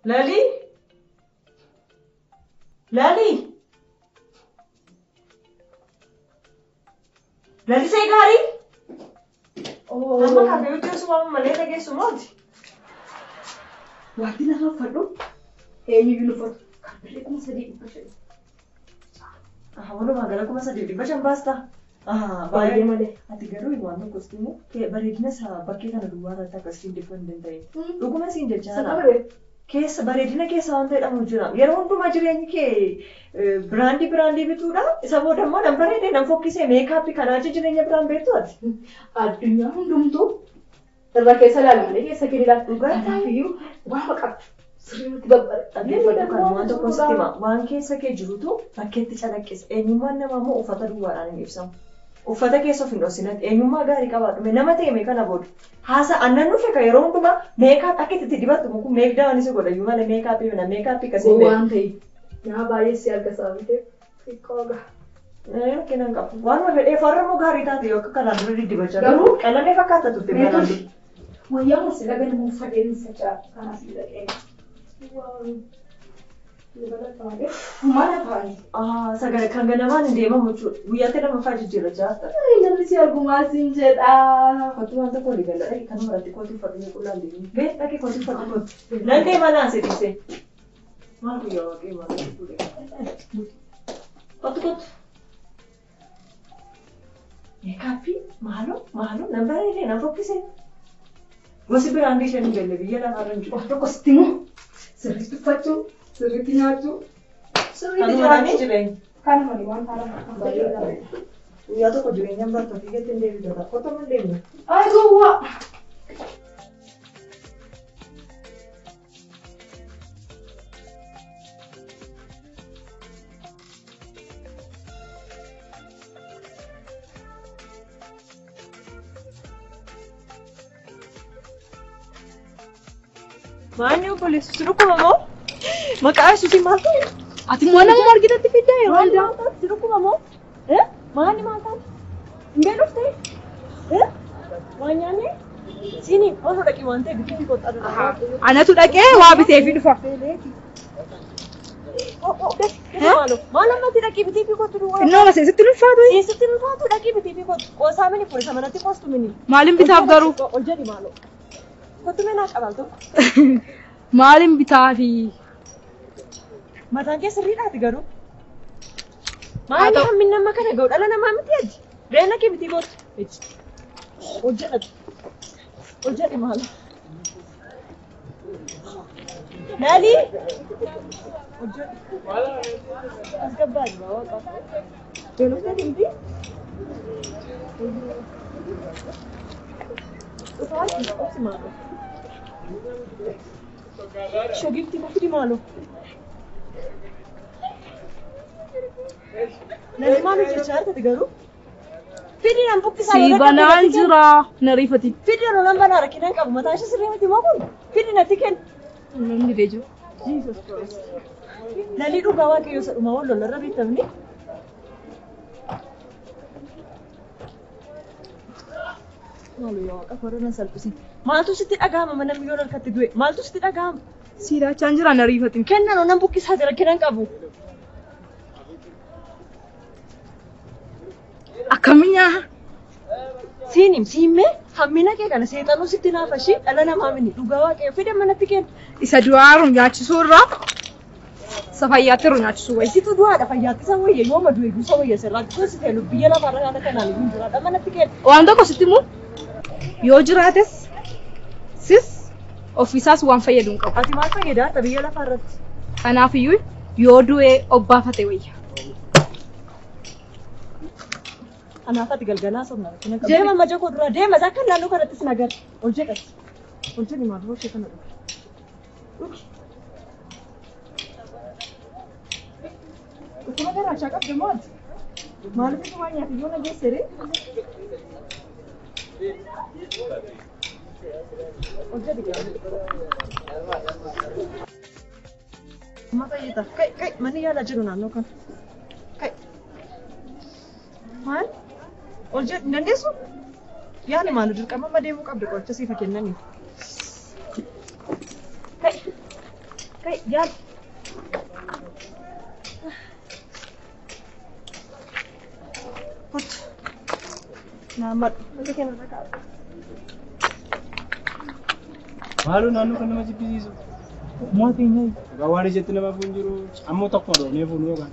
Lali? Lali? Lali say gaarii? Amma kaafee hojjetu waan malee dhageessu mooti? Wanti nama uffadhu eenyuyyuu nu uffatu kan birrii 3,500. Walumaa gala 3,500 baasta? Baay'ee malee. Ati garuu waan tokkos immoo bareedina isaa bakkee kana duwwaa irratti akkasiin deeffuu hin danda'in. Dhuguma siin jechaa keessa bareedina keessa waan ta'edhamu jira. Yeroo hundumaa jireenyi kee biraandii bituudha. Isa booda immoo nan bareedee nan fokkisee meekaappii kanaa jireenya biraan beektu ati. Addunyaa hundumtuu irra keessa ilaala malee keessa kee ilaala. Kanaafuu waan qabdu sirriitti babbareedha. Waan tokko sitti hima. Waan keessa kee jirutu bakkeetti calaqqisa. Eenyummaan namaa immoo uffata duwwaadhaan hin ibsamu. Uffata keessa of hin dhosinatti eenyummaa gaarii qabaadhume nama ta'e meeqana booda. Haasa annan dhufe ka yeroo hundumaa meekaap akka itti dibattu kun meekdaan isa godhayyuu malee meekaappii kasee waan ta'e yaa baay'ee si arga saabitee xiqqooga. Kennan qabu. Waanuma fedhee farrammoo gaarii taate yoo akka kanaan dura diddibachaa garuu qal'anee fakkaata turte beekamti. Wayyaa musi laga nama uffadhee ni facaa kanaaf ni dhaqee. Mana faani. Sagale kan ganamaan hin deemamu jechuudha. Guyyaatti lamaffaa jijjiirrachaa jirta. Namni si argumaa siin jedha. Fattu wanta koolii gala dhaqi kan maratti kootii uffatu qullaan deemu. Bee dhaqi kootii uffatu kootii. Nan deema naan seetise. Maal guyyaa waaqee maal fuudhee. Kootu. Meekaappii maaloo nan bareedee nan fokkisee. Gosi biraandii isheen hin beelle biyya lafaarra hin jiru. Tokko sitti immoo sirriitti uffachuu. Sirriitti nyaachuu. Sirriitti jiraanii jireenya. Kana malee waan taa'an baay'ee gaariidha. Guyyaa tokko jireenyaan bartoo fiigetti hin deebi'u. Qottoo hin deemne. Ayi gowwaa. Maanni obboleessu sirukuma moo? Maqaa isuutii maal ta'e? Ati immoo nama argitatti fiddaa yeroo hundaa. Sirukuma moo? Maanni maal ta'e? Hin beelofte? Waan nyaanne? Siini osoo dhaqii waan ta'e bitii fi qoxxaa Anatu dhaqee waa bitee fi dhufa. Maal ammatti dhaqii bitii fi qoxxu dhufa? Innoo seesitti ulfaatu. Seesitti ulfaatu dhaqii bitii fi qoxxu. Qoosaa mini fuudhisa manatti qoostu mini. Maaliin bitaaf garuu? Ol jedhi maaloo. Kottu meenaa qabaal tokko. Maaliin bitaafi? Mataan kee sirriidhaati garuu. Maali hammin nama kana ga'u dhala namaa miti aji. Reena kee bitii gootu. Hojjedhatu. Hojjedhi maala. Naalii. Hojjedhi. As gabbaadhi baa waaqa. Beeloftee dimti. Dhufaati obsi maalo. Shogifti kufti maalo. Nani malu jechaa jirti garuu. Fidii nan bukkisaa Si banaan jira na riifati. Fidii nan banaa rakkinaan qabu mataa ishee sirrii miti moo kun? Fidii natti kennu. Namni dee jiru. Jesus Christ. Nalii dhugaa waaqayyoo isa dhumaa wal lollarra bitamni. Malu yaa waaqa korona salphisi. Maaltu sitti dhagahama mana miyyoo harkatti du'e? Maaltu sitti dhagahama? Siidachaan jira na riifati. Kennan nan bukkisaa jira rakkinaan qabu. Akkaminya? Siimmee hammina kee kana seexanuu sitti naafashi dhala namaa mini dhugaa waaqayyoo fide manatti kenna. Isa du'aaru nyaachisuu irraa isa fayyaatti irra nyaachisuu wayya. Isitu du'aadha fayyaatti isa wayya yoo madu eeguusa wayya sirraatti kun si teelu biyya lafaarra haala kanaan hin jiraadha manatti kenna. Waan tokko sitti immoo yoo jiraates sis ofiisaas waan fayyadu hin qabu. Ati maal fayyadaata biyya lafaarratti? Kanaafiyyuu yoo du'ee obbaafate wayya. Anaaf ati galgalaa somna rakkina qabu. Deema maja koo dura deema isaa kan naannoo kanattis nagar. Ol jedhati. Ol jedhi maal hojii kana dhufu. Utuma garaachaa qabde moo ati? Maaliif ituma nyaata yoo nageessere? Ol jedhi gaara. Amma fayyita. Kai manni yaala jiru naannoo kana. Kai. Maal? Ol jedhi dandeessu? Yaani maal dirqama deemuu qabdi qoricha siif kennanii. Kai yaal. Put. Nama mesti kena tak. Malu nanu kan nama jibbisiisu. Mootiin gawaani jetti nama funjiru ammoo tokko dho nee fuunu kan.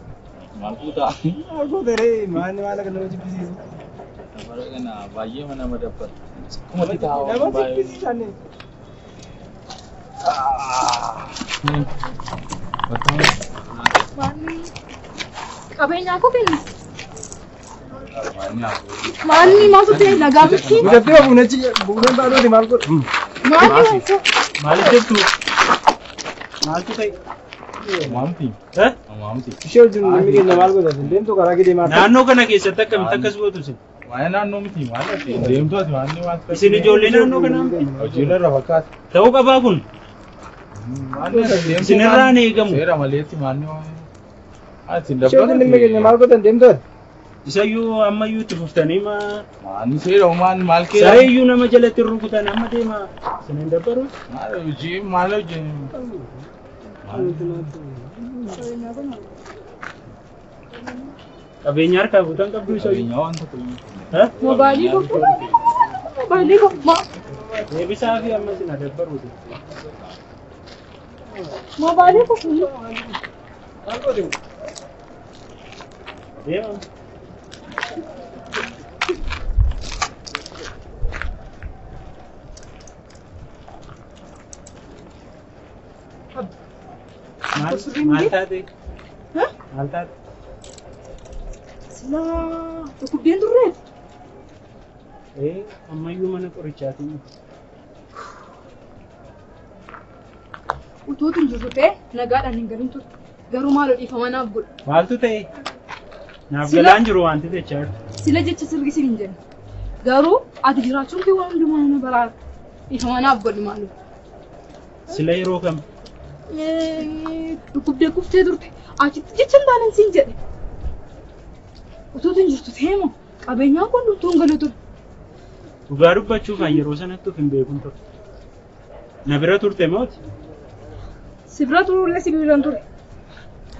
Maal kutaa? Maal kutaa maal kan nama jibbisiisu. Bara kana baay'ee mana madabbata. Nama jibbisiisan. Qabeenyaa koo kenni. Maalni maaltu ta'e nagaa miti? Mudattee buuneen baaduu maal godhu? Maalni maal jettu? Maaltu ta'e? Maamti. Maamti. Ishee wajjin namni keenya maal godhatu? Deemtuu karaa gidee maal? Naannoo kana keessatti akkamitti akkas gootu isin? Waa'ee naannoo miti maal ati deemtu ati waanni waan ta'e. Isin ijoollee naannoo kanaa miti? Hojiirra irra fakkaata. Ta'uu qabaa kun? Isinirraan eegamu. Seera maleetti maanni waan. Ati Ishee wajjin namni keenya maal godhan deemtuu ati? Isayyuu ammayyuu itti fuftanii maanni seera uumaan maal kee. sareeyyuu nama jalatti rukutan amma deema isin hin dabbaru? Maal hojii maal hojii. Qabeenya harkaa fuutan qabdu isayyuu. Qabeenyaa waan tokko. Mobaayilii koo. Mobaayilii koo. Deebisaa fi amma isin dabbaruuti. Mobaayilii koo. Maal godhu? Deema. Maal taate? Maal taate? Silaa dhukkubbiin turreef. Ammayyuu mana qorichaatiin. Utuutiin jirtu ta'e nagaadhaan hin galin ture. Garuu maaloo dhiifama naaf godhu. Maaltu ta'e? Naaf galaan jiru wanti jechaa jirtu. Sila jecha sirgisiin hin jenne. Garuu ati jiraachuun kee waan hundumaa nama baraara. Dhiifama naaf godhu maaloo. Sila yeroo kam? Dhukkubdee kuftee turte. Achitti jecha hin taanen siin jedhe. Utuutiin jirtu ta'e moo qabeenyaan kun dhuftuu hin galu ture. Dhugaa dubbachuuf an yeroo sanatti of hin beekun ture. Na bira turte mooti? Si bira turullee si bira ture.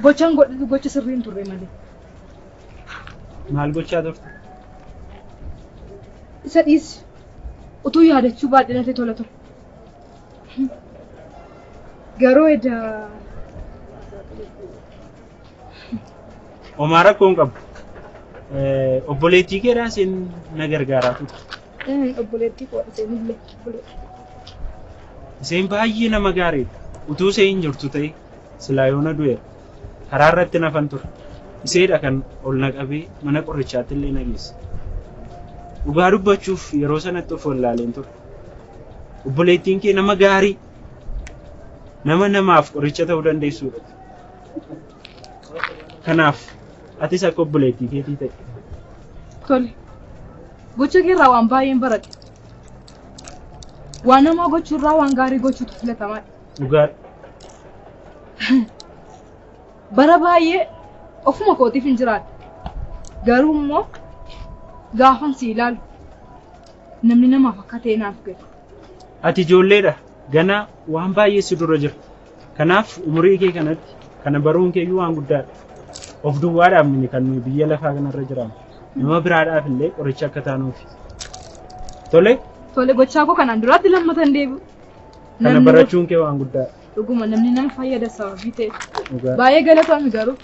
Gochaan godhatu gocha sirrii hin turre malee. Maal gochaa turte? Isa dhiisi. Utuu yaadachuu baadhinatee tola ture. Garuu edaa. Homaa rakkoon qabu. Obboleettii keedhaa isin na gargaaraa turte. Obboleettii qoodhate illee. Isheen baay'ee nama gaariidha. Utuu ishee hin jirtu ta'e silaa yoona du'eera. Karaa irratti nafan ture. Isheedha kan ol na qabee mana qorichaatti illee na geesse. Dhugaa dubbachuuf yeroo sanatti of wallaaleen ture. Obboleettiin kee nama gaarii. Nama namaaf qoricha ta'uu dandeessuudha. Kanaaf atis akka obboleettii keetii ta'e. Tole. Gocha keerraa waan baay'een baradhe. Waan namaa gochuurraa waan gaarii gochuutu filatamaadha. Dhugaadha. Bara baay'ee ofuma kootiif hin jiraadha. Garuu immoo gaafan si ilaalu namni namaaf akka ta'e naaf gala. Ati ijoolleedha. Ganaa waan baay'ee si dura jira. Kanaaf umurii kee kanatti kana baruun keeyyuu waan guddaadha. Of duwwaadhaaf mini kan nuyi biyya lafaa kanarra jiraannu. Nama biraadhaaf illee qoricha akka taanuufi. Tole? Tole gochaa koo kanaan duraatti lammatan deebi'u. Kana barachuun kee waan guddaadha. Dhuguma namni nama fayyada sababii ta'e. Baay'ee galatoomii garuu.